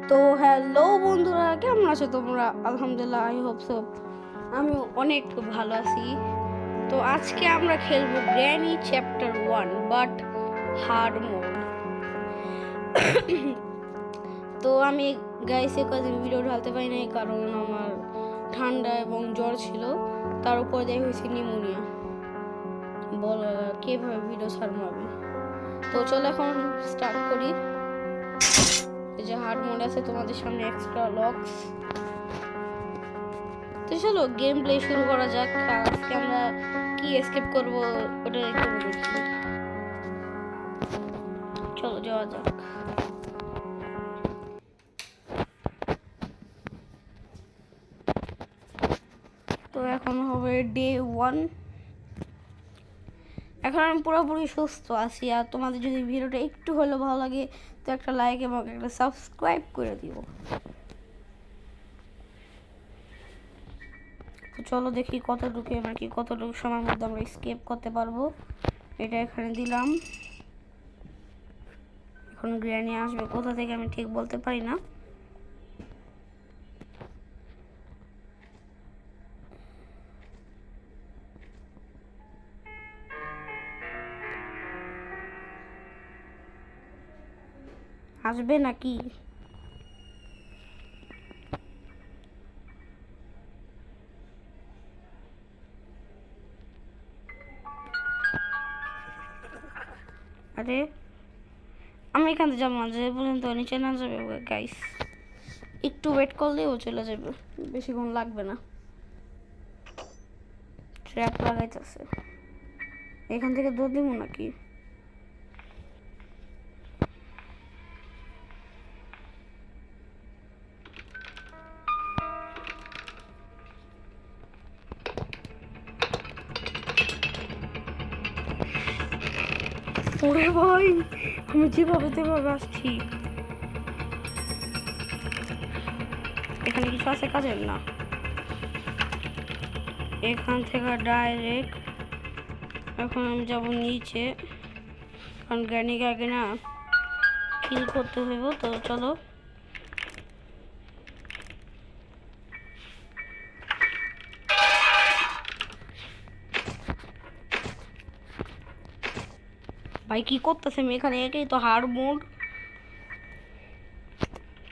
তো হ্যালো বন্ধুরা, কেমন আছো তোমরা? আলহামদুলিল্লাহ, আই হোপ সো আমি অনেক ভালো আছি। তো আজকে আমরা খেলবো granny chapter 1 but hard mode. তো আমি গাইসে কদিন ভিডিও ঢালতে পারি নাই, কারণ আমার ঠান্ডা এবং জ্বর ছিল, তার উপর দিয়ে হয়েছে নিউমোনিয়া। বল কিভাবে ভিডিও ছাড়বো আমি? তো চলো এখন স্টার্ট করি। যে হার্ড মোড আছে তোমাদের সামনে এক্সট্রা লক্স। তো চলো গেম প্লে শুরু করা যাক। আজকে আমরা কি এসকেপ করব ওটা একটু দেখি। চলো যাওয়া যাক। তো এখন হবে ডে 1। এখন আমি পুরোপুরি সুস্থ আছি। আর তোমাদের যদি ভিডিওটা একটু হলেও ভালো লাগে তো একটা লাইক এবং একটা সাবস্ক্রাইব করে দিও। তো চলো দেখি কতটুকু সময়ের মধ্যে আমরা এসকেপ করতে পারবো। এটা এখানে দিলাম। এখন গ্র্যানি আসবে কোথা থেকে আমি ঠিক বলতে পারি না। আসবে নাকি? আরে আমি এখান থেকে যাবো না, যে পর্যন্ত নিচে না যাবে গাইস। একটু ওয়েট করলেও চলে যাবে, বেশিক্ষণ লাগবে না। ট্র্যাপ লাগাইতেছে। এখান থেকে দৌড় দিব নাকি? ওরে ভাই, আমি যেভাবে তেভাবে আসছি। এখানে কিছু আছে কাজের? না, এখান থেকে ডাইরেক্ট এখন আমি যাব নিচে, কারণ গ্র্যানিকে আগে না কিল করতে হইব। তো চলো ভাই, কি করতেছে আমি এখানে? এটাই তো হার্ড মোড।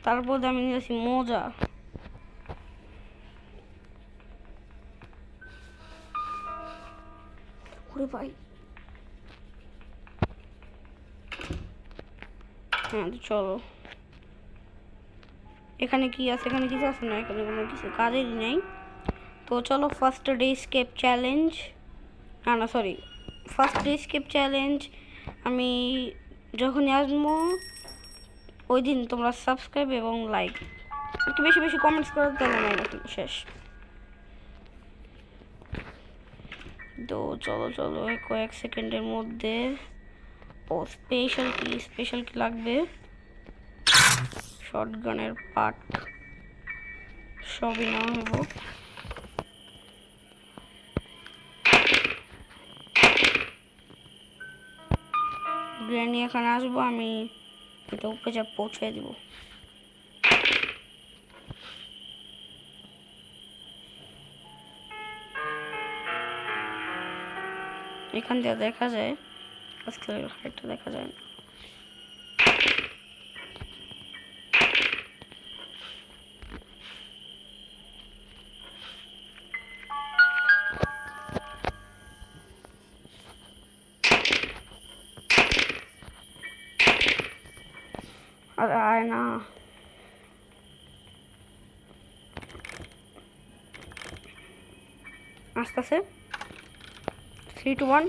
তারপর আমি নিয়েছি মজা। ওরে ভাই, হ্যাঁ চলো। এখানে কি আছে? এখানে কিছু আছে না, এখানে কোনো কিছু কাজেরই নেই। তো চলো ফার্স্ট ডে স্কেপ চ্যালেঞ্জ, না sorry, first day escape challenge আমি যখনই আসবো ওই দিন তোমরা সাবস্ক্রাইব এবং লাইক একটু বেশি বেশি কমেন্টস করে তাহলে নাই এখন শেষ। তো চলো চলো কয়েক সেকেন্ডের মধ্যে। ও স্পেশাল কি লাগবে? শটগানের পার্ট সবই নেওয়া হবো। গ্র্যানি এখানে আসবো, আমি এটা উপরে যা পৌঁছে দিব। এখান দিয়ে দেখা যায়, আজকে হাইটটা দেখা যায় না। আর আয় না, আস্তে আস্তে 3 2 1।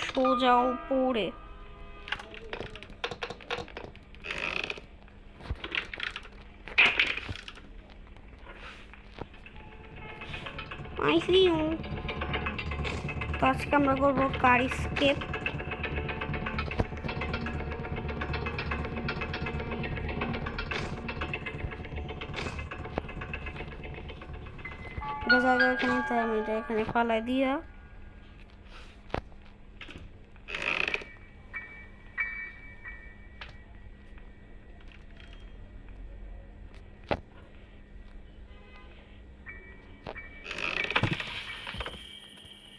সোজা উপরে। I see you. তো আজকে আমরা করবো কার স্কেপ। এটা জায়গা এখানে, তাই আমি এটা এখানে ফালাই দিয়া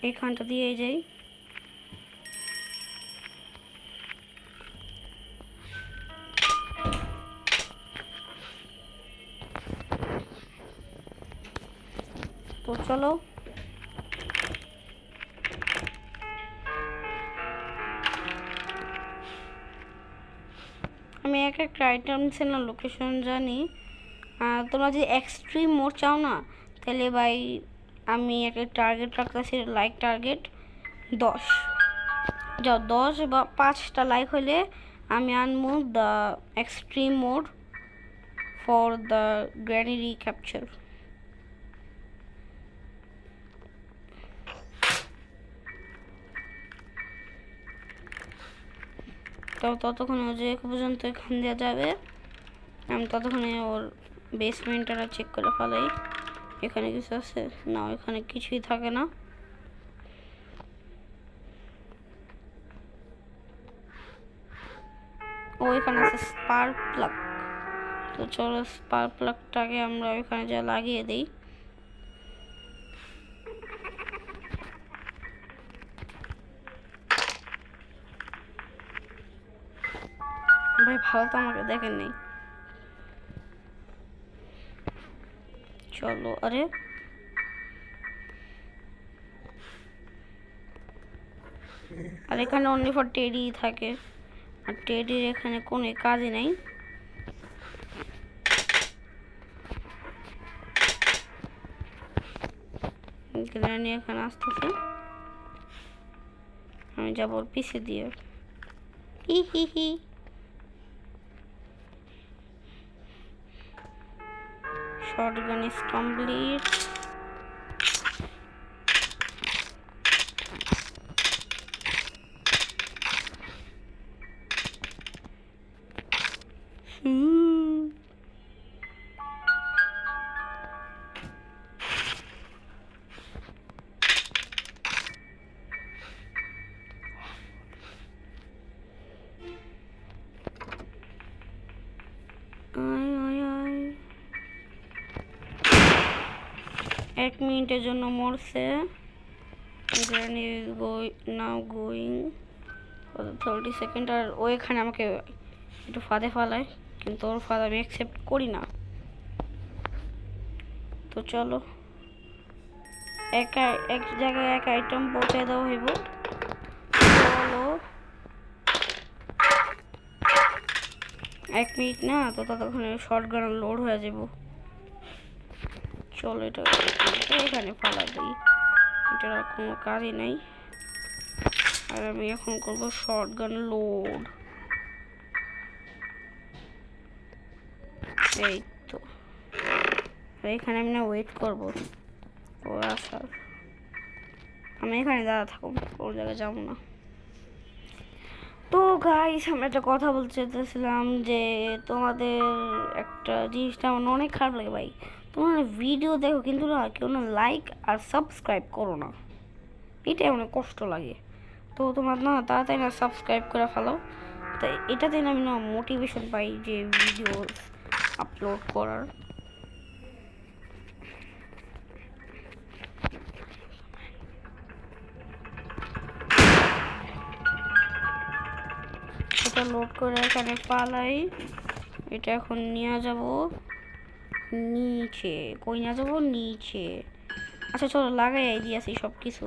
এইখানটা দিয়ে যাই। তো চলো আমি এক একটা আইটেমসের না লোকেশন জানি। তোমরা যদি এক্সট্রিম মোড চাও না তাহলে ভাই আমি একটা টার্গেট রাখতেছি, লাইক টার্গেট 10। যাও 10 বা 5টা লাইক হলে আমি আনবো the extreme mode for the granny recapture. তো ততক্ষণে ও যে পর্যন্ত এখান দিয়ে যাবে আমি ততক্ষণে ওর বেসমেন্টটা চেক করে ফেলাই। এখানে কিছু আছে না? এখানে কিছুই থাকে না। ও এখানে আছে স্পার্ক প্লাগ। তো চলো স্পার্ক প্লাগটাকে আমরা ওইখানে যা লাগিয়ে দিই। ভাই ভালো তো আমাকে দেখেন নেই। চলো আরে আর এখানে অনলি ফর টেডি থাকে, আর টেডির এখানে কোনো কাজই নেই। গ্র্যানি এখানে আসতেছে, আমি যাবো ওর পিছে দিয়ে। হি হি হি। Shotgun is complete. এক মিনিটের জন্য মরছে। Granny is now going for the 30 second. আর ও এখানে আমাকে একটু ফাঁদে ফালায়, কিন্তু ওর ফাঁদ আমি অ্যাকসেপ্ট করি না। তো চলো এক জায়গায় এক আইটেম পৌঁছে দেওয়া হইব। চলো 1 মিনিট না তো ততক্ষণে শর্টগান লোড হয়ে যাব। চলো এটা এখানে ফালা দিই, এটার আর কোনো কাজই নাই। আর আমি এখন করবো শর্টগান লোড। এই তো এখানে আমি না ওয়েট করবো ওর আসার। আমি এখানে দাঁড়া থাকবো, ওর জায়গায় যাবো না। তো গাইস আমি একটা কথা বলতে চাইতেছিলাম যে তোমাদের একটা জিনিসটা আমার অনেক খারাপ লাগে ভাই, তোমরা ভিডিও দেখো কিন্তু না কেউ না লাইক আর সাবস্ক্রাইব করো না, এটাই অনেক কষ্ট লাগে। তো তোমরা না তাড়াতাড়ি না সাবস্ক্রাইব করে ফেলো, তাই এটাতে না আমি না মোটিভেশন পাই যে ভিডিও আপলোড করার। এটা লোড করে এখানে পালাই, এটা এখন নিয়ে যাব নিচে। কই নিয়ে যাবো? নিচে। আচ্ছা চলো লাগাই দিয়েছি সব কিছু।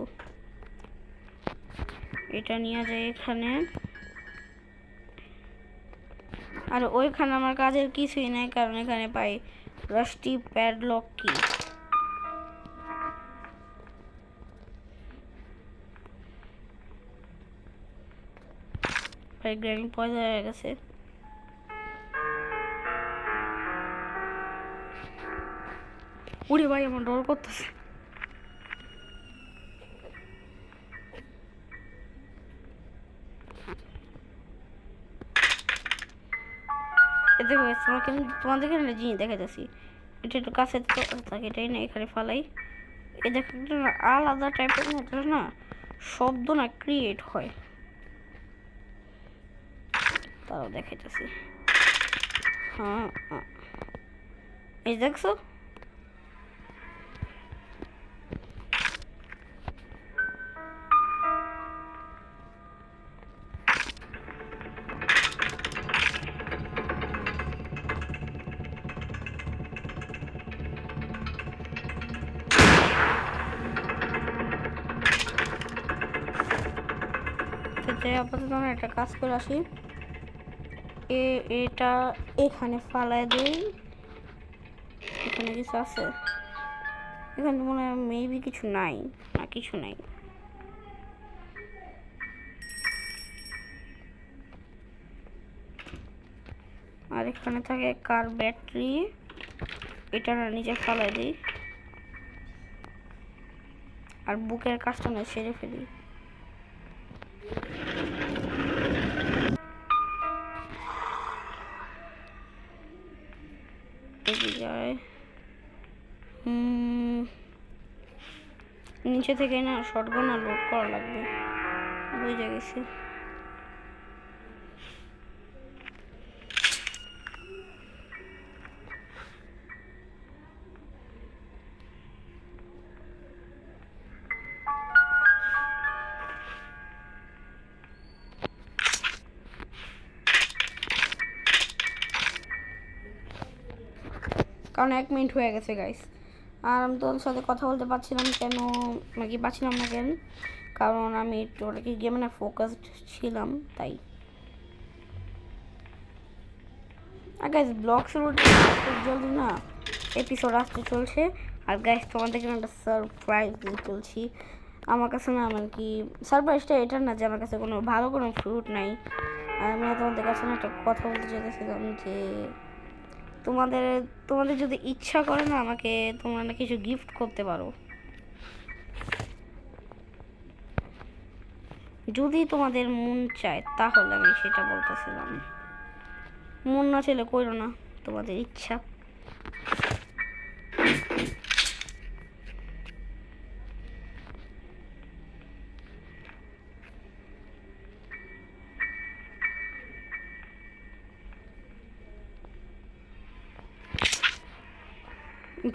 এটা নিয়ে যাই এখানে। আর ওইখানে আমার কাজের কিছুই নাই, কারণ এখানে পাই রাস্টি প্যাডলক কি। ভাই গ্র্যানি পয়সা হয়ে গেছে। উড়ে ভাই আমার ডর করতেছে। এতে হয়েছে তোমাদের এখানে জিনিস দেখাইতেছি, এটা একটু কাছে থাকে, এটাই না এখানে ফালাই। এ দেখো আলাদা টাইপের মতো না শব্দ না ক্রিয়েট হয়, তাও দেখাইতেছি। হ্যাঁ এই দেখছো তো যাই আপাতত আমরা একটা কাজ করে আসি, এটা এখানে ফালাই দিই। এখানে কিছু আছে? এখানে মনে হয় মেবি কিছু নাই, না কিছু নাই। আর এখানে থাকে কার ব্যাটারি, এটা না নিচে ফালাই দিই আর বুকের কাজটা না সেরে ফেলি। নিচে থেকে না শটগান আর লোড করা লাগবে, বুঝে গেছি। কারণ 1 মিনিট হয়ে গেছে গাইস, আর আমি তোদের সাথে কথা বলতে পারছিলাম কেন, নাকি পাচ্ছিলাম না কেন, কারণ আমি ওটাকে গেমে না ফোকাসড ছিলাম তাই। আর গাইস ব্লগ শুরুতে খুব জলদি না এপিসোড আসতে চলছে। আর গাইস তোমাদেরকে একটা সারপ্রাইজ দিয়ে চলছি। আমার কাছে না মানে কি সারপ্রাইজটা এটা না যে আমার কাছে কোনো ভালো কোনো ফ্রুট নাই। আর আমি তোমাদের কাছে না একটা কথা বলতে চাইতেছিলাম যে তোমাদের যদি ইচ্ছা করে না আমাকে তোমরা না কিছু গিফট করতে পারো, যদি তোমাদের মন চায় তাহলে। আমি সেটা বলতেছিলাম, মন না চাইলে করো না, তোমাদের ইচ্ছা।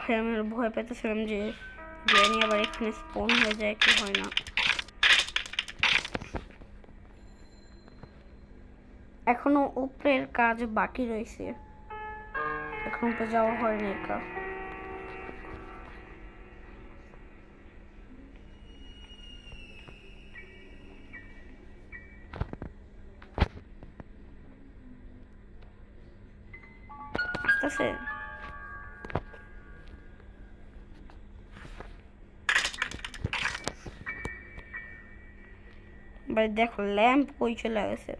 ভাই আমি ভয় পেতেছিলাম যে গ্র্যানি আবার এখানে স্পন হয়ে যায়, কি হয় না। এখনো উপরের কাজ বাকি রয়েছে, এখন তো যাওয়া হয়নি একা। আসতেছে ভাই, দেখো ল্যাম্প কই চলে গেছে।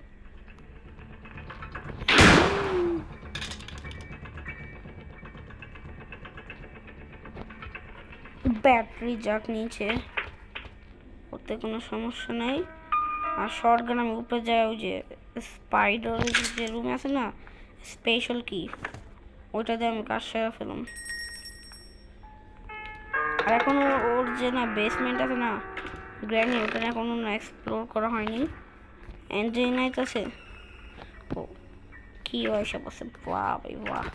ব্যাটারি যাক নিচে, ওতে কোনো সমস্যা নাই। আর শর্টগান আমি উপরে যাই, ওই যে স্পাইডার যে রুমে আছে না স্পেশাল কি, ওইটা দিয়ে আমি কাজ সেরে ফেলাম। আর এখনো ওর যে না বেসমেন্ট আছে না গ্র্যানি, ওটা এখনো না এক্সপ্লোর করা হয়নি। এন্ড্রিনাইট আছে, ও কি হয় সব আছে, বাহ ভাই বাহ।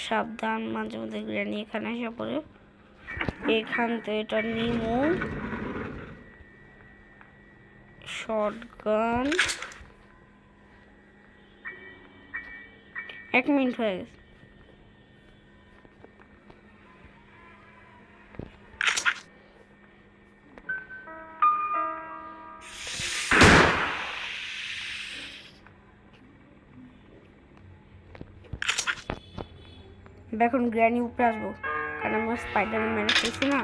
সাবধান, মাঝে মধ্যে গ্র্যানি এখানে এসে পড়ে। এখান থেকে এটা নিমু, শটগান। 1 মিনিট হয়ে গেছে। এখন গ্র্যানি উপরে আসবো, কারণ আমার স্পাইডার মেরে ফেলছি না।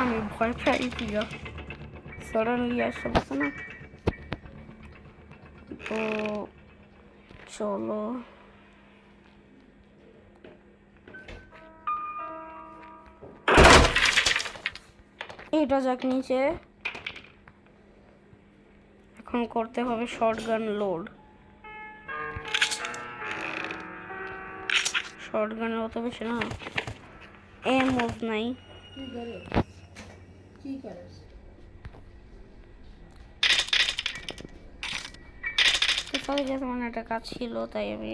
আমি ভয় পাইছি সাডেনলি আসতে পারছে না, তো চলো এটা যাক নিচে। এখন করতে হবে শটগান লোড। শটগানের অত বেশি না এমও নাই। চলে গেছে, মানে একটা কাজ ছিল, তাই আমি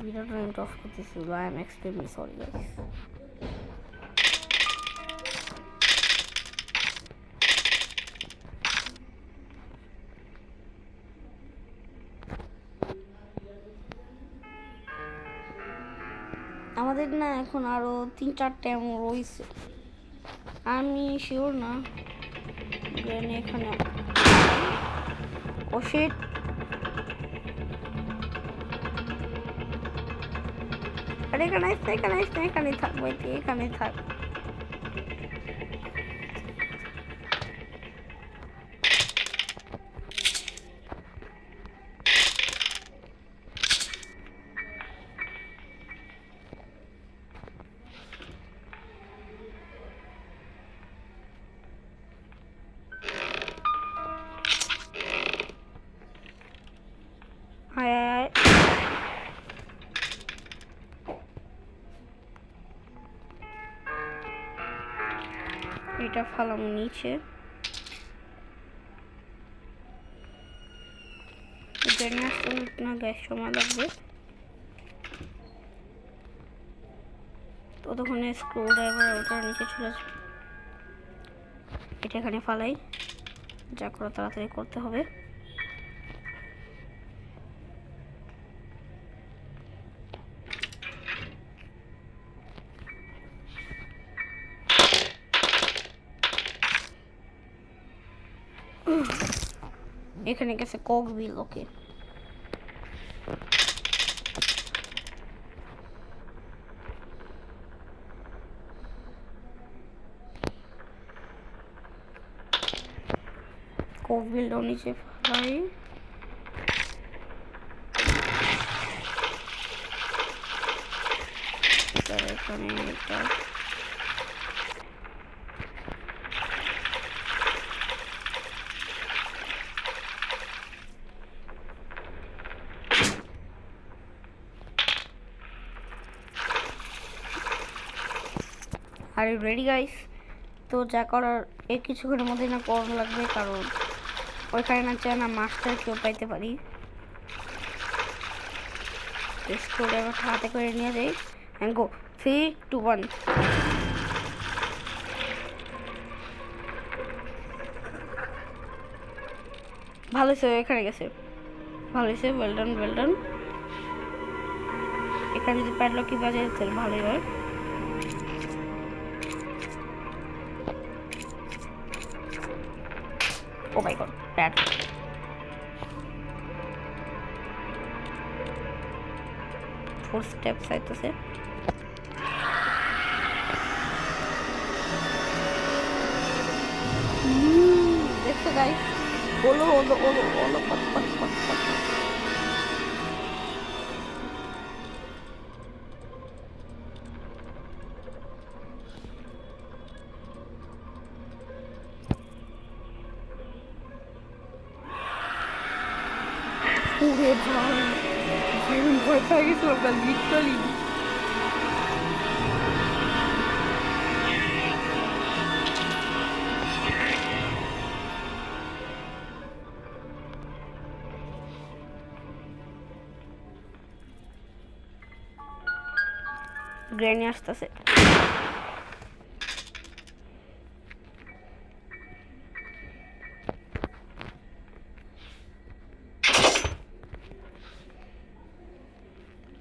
ভিডিওটা অফ করতেছি। I am extremely sorry guys. আমাদের না এখন আরো 3-4টা এমন রয়েছে, আমি শিওর না। এখানে ও শিট, আরে এখানে আসতে, এখানে আসতে, এখানে থাকবো, এখানে থাক। এটা ফালাম নিচে, না গ্যাস সময় লাগবে, ততক্ষণে স্ক্রু ড্রাইভার ওটা নিচে চলে আসবে। এটা এখানে ফালাই, যা করে তাড়াতাড়ি করতে হবে। এখানে গেছে কক বিল, ওকে। কক বিলটাও নিচে ফালাই। এখানে এটা আর রেডি গাইস। তো যা করার এই কিছুক্ষণের মধ্যে না করানো লাগবে, কারণ ওইখানে না চায় না মাস্টার কেউ পাইতে পারি। স্ক্রুড্রাইভারটা হাতে করে নিয়ে যাই, অ্যান্ড গো 3, 2, 1। ভালো হয়েছে, এখানে গেছে, ভালো হয়েছে, ওয়েল ডান, ওয়েল ডান। এখানে যদি প্যাডলক কি বাজে তাহলে ভালোই হয়। ও মাই গড, প্যাড। 4 স্টেপস আইতেছে। দেখছো গাইস, ওলো ওলো ওলো ওলো পট পট পট পট। ওরে ভাই, ভয় পেয়ে গেছিলাম গাইস, লিটারালি। গ্রেনি আসতেছে।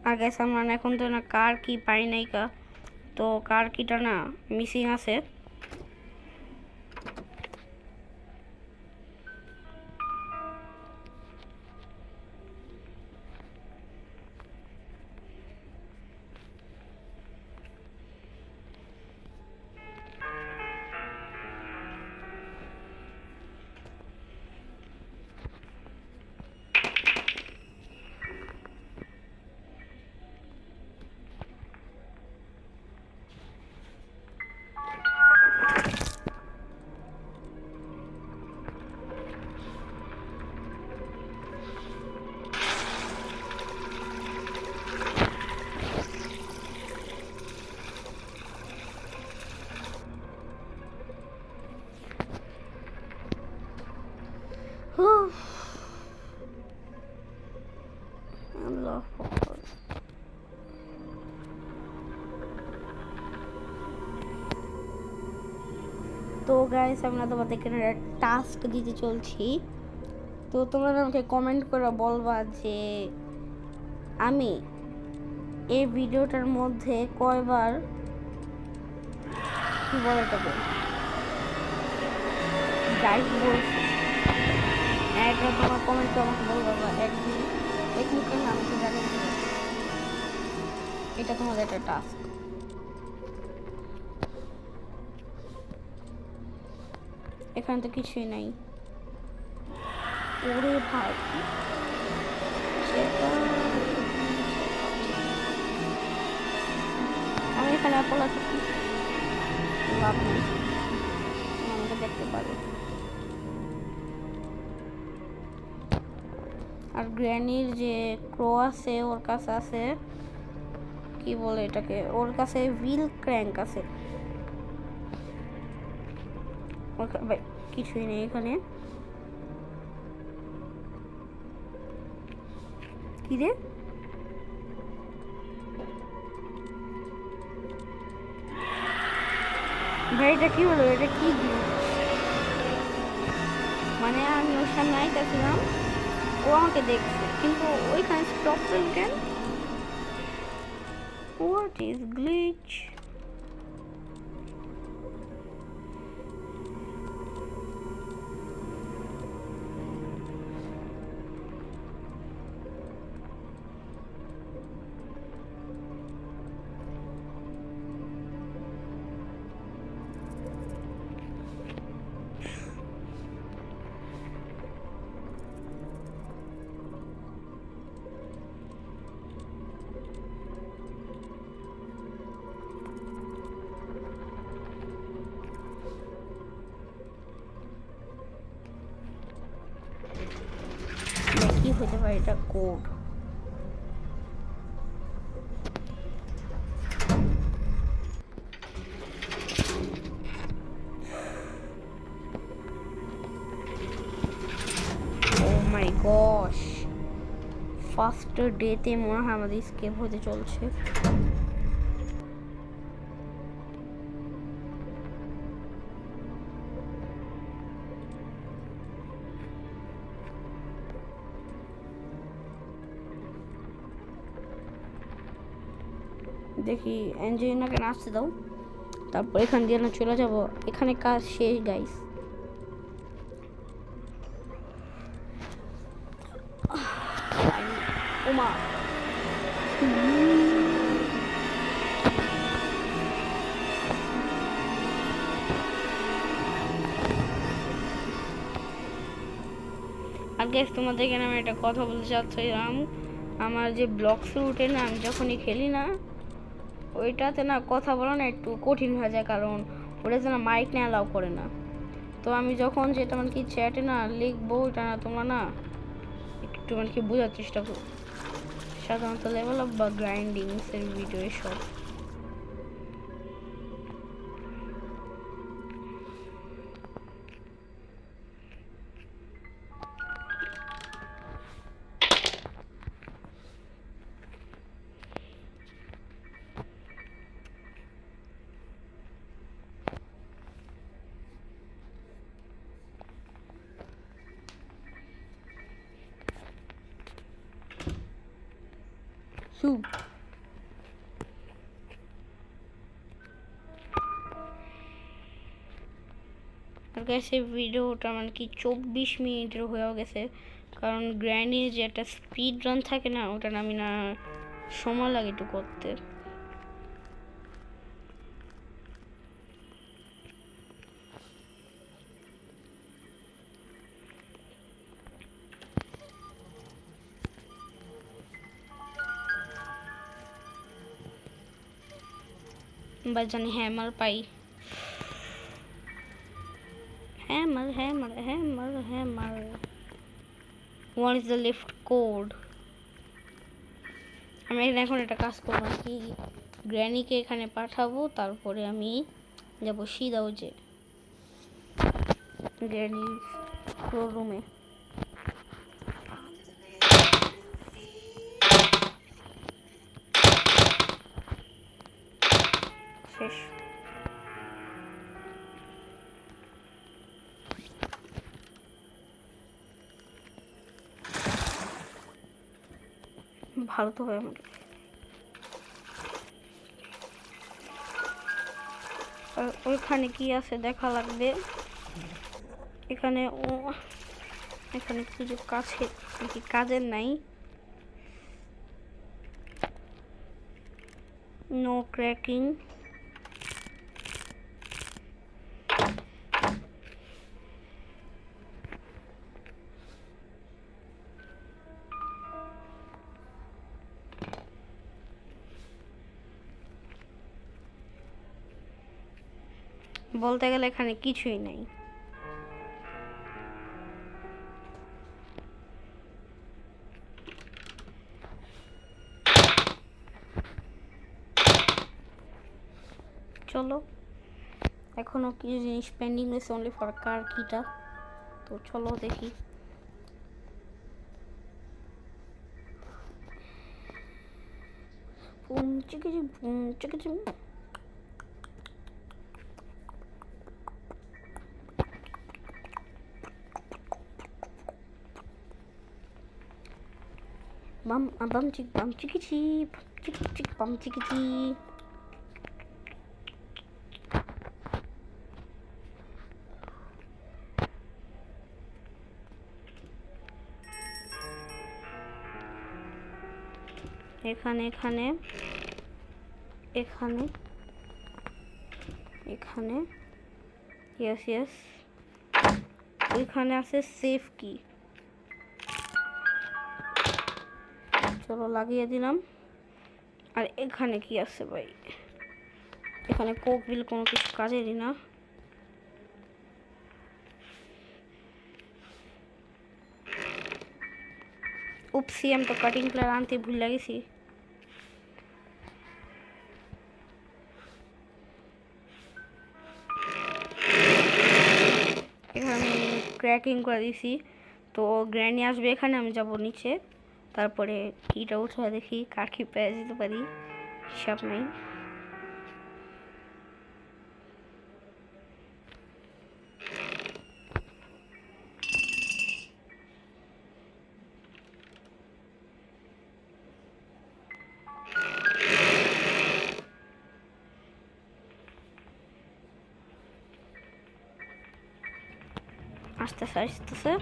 আর গাইস আমরা এখন তো না কার কি পাই নাই কা, তো কার কিটা না মিসিং আছে। আল্লাহ আকবার। তো গাইস আমরা তোমাদেরকে একটা টাস্ক দিতে চলছি। তো তোমরা আমাকে কমেন্ট করে বলবা যে আমি এই ভিডিওটার মধ্যে কয়বার কি বলে এটাকে গাইস বলছি, একটা তোমার কমেন্ট করে আমাকে বলবা বা একদিন এক মুখের নাম তো জানি। এটা তোমাদের একটা টাস্ক। এখানে তো কিছুই নাই। ওরে ভাই আমি এখানে আপলা থাকি, লাভ নেই, আমাকে দেখতে পাবে। আর গ্র্যানির যে ক্রো আছে ওর কাছে আছে কি বলে এটাকে, ওর কাছে হুইল ক্র্যাঙ্ক আছে। ভাই কিছুই নেই এখানে। কি রে ভাই এটা কি হলো, এটা কি মানে আমি ওর সামনে আইতেছিলাম, ও আমাকে দেখছে কিন্তু ওইখানে স্টপ কেন? What is glitch? কি হতে পারে এটা? কোড। ও মাই গশ, ফার্স্ট ডেতে মনে হয় আমাদের স্কেপ হতে চলছে। দেখি অ্যাঞ্জেলিনাকে নাচতে দাও, তারপর এখান দিয়ে না চলে যাব। এখানে কাজ শেষ গাইস। ওমা আর গাইস তোমাদেরকে আমি একটা কথা বলতে চাচ্ছিলাম, আমার যে ব্লক রুটে না আমি যখনই খেলি না ওইটাতে না কথা বলা না একটু কঠিন হয়ে যায়, কারণ ওটাতে না মাইক না অ্যালাউ করে না। তো আমি যখন যেটা মানে কি চ্যাটে না লিখবো ওটা না তোমরা না একটু মানে কি বোঝার চেষ্টা করো, সাধারণত লেভেল আপ বা গ্রাইন্ডিংসের ভিডিও এসব। soup. আর গাইস এই ভিডিওটা মানে কি 24 মিনিটের হয়ে গেছে, কারণ গ্র্যান্ডির যে একটা স্পিড রান থাকে না ওটা আমি না সময় লাগে একটু করতে। বা জানি hammer pi, hammer hammer hammer hammer. What is the lift code? আমি এখন একটা কাজ করব কি গ্র্যানিকে এখানে পাঠাবো, তারপরে আমি যাব সিধাও যে গ্র্যানি রুমে। শেষ। ভালো তো হয় আমাকে। ওইখানে কি আছে দেখা লাগবে। এখানে এখানে কিছু কাছে নাকি কাজের নাই। No cracking. বলতে গেলে এখানে কিছুই নাই। চলো, এখনো কিছু জিনিস পেন্ডিং রয়েছে অনলি ফর কার কিটা। তো চলো দেখি। বুম চিকিচি বুম চিকিচি। বাম বাম চিক বাম চিকিচি চিক চিক বাম চিকিচি। এখানে এখানে এখানে এখানে ইয়েস ইয়েস। ওইখানে আছে সেফ কি। চলো লাগিয়ে দিলাম। আর এখানে কি আছে ভাই? এখানে কোক বিল কোনো কিছু কাজেরই না। উপসি, আমি তো কাটিং প্লেয়ার আনতে ভুল গেছি। এখানে আমি ক্র্যাকিং করে দিছি। তো গ্র্যানি আসবে এখানে, আমি যাব নিচে। তারপরে কিটা উঠে দেখি কার কি পেয়ে যেতে পারি, হিসাব নাই। আসতেছে আসতেছে।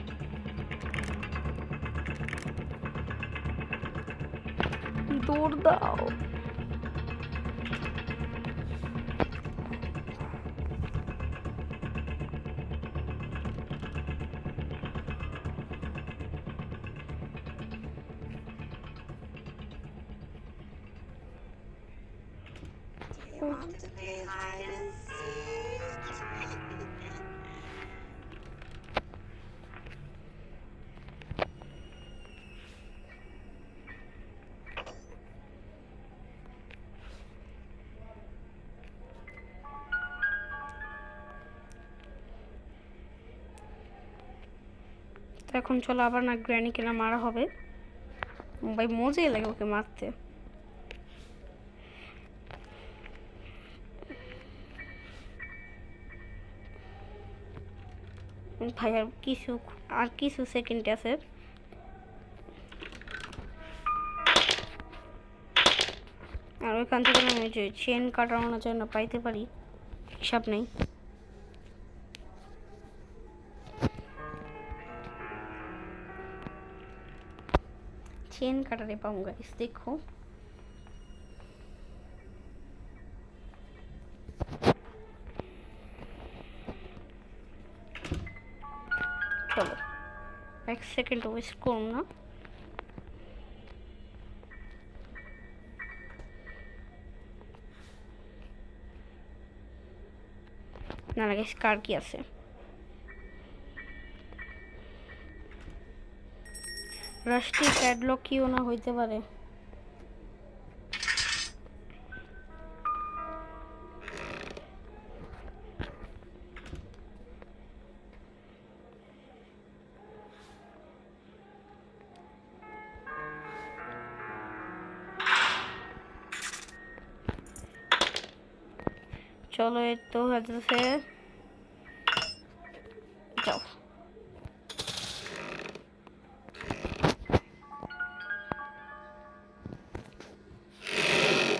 দৌড় দাও। Want to play hide and seek? তো এখন চলো আবার না গ্র্যানি কেনা মারা হবে। ভাই মজাই লাগে ওকে মারতে। ভাই আর কিছু সেকেন্ড আছে। আর ওইখান থেকে আমি যে চেন কাটানোর জন্য পাইতে পারি, হিসাব নেই। চেন কাটারে পাবো গাইস, দেখো। চলো, এক সেকেন্ড ওয়েস্ট করুন না। না না গাইস, কার কি আছে? রাস্টি প্যাডলক কিও না হইতে পারে। চলো, এই তো হচ্ছে, যাও।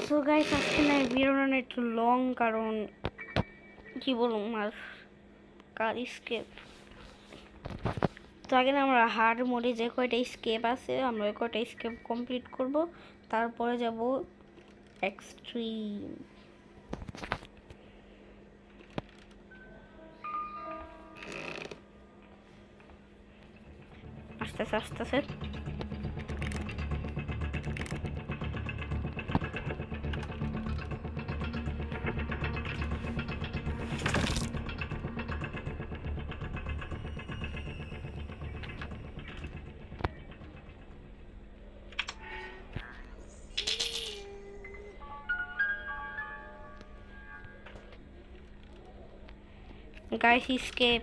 সো গাইস, আজকে না ভিডিওটা একটু লং, কারণ কি বলবো আর কার স্কেপ। তো আগে না আমরা হার্ড মোডে যে কয়টা স্কেপ আছে আমরা ওই কয়টা স্কেপ কমপ্লিট করব, তারপরে যাব এক্সট্রিম। আস্তে আস্তে আস্তে গাইস স্কেপ।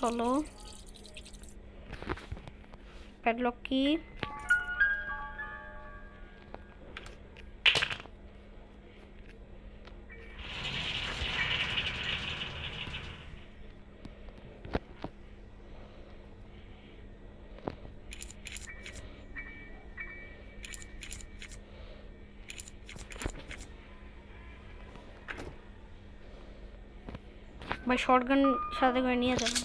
চলো, প্যাডলক কি? ভাই শর্টগান সাথে করে নিয়ে যাবেন।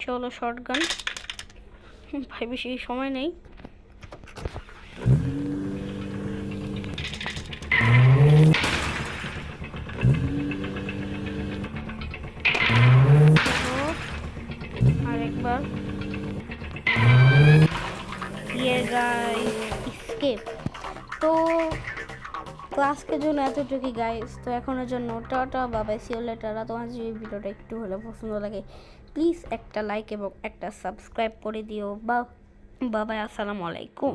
চলো শর্টগান। ভাই বেশি সময় নেই। আরেকবার ইয়ে গাইস স্কেপ। তো ক্লাসের জন্য এতটুকুই গাইস। তো এখনের জন্য টাটা, বাবাই, সি ইউ লেটার। তোমার যদি ভিডিওটা একটু হলে পছন্দ লাগে প্লিজ একটা লাইক এবং একটা সাবস্ক্রাইব করে দিও। বাবাই, আসসালামু আলাইকুম।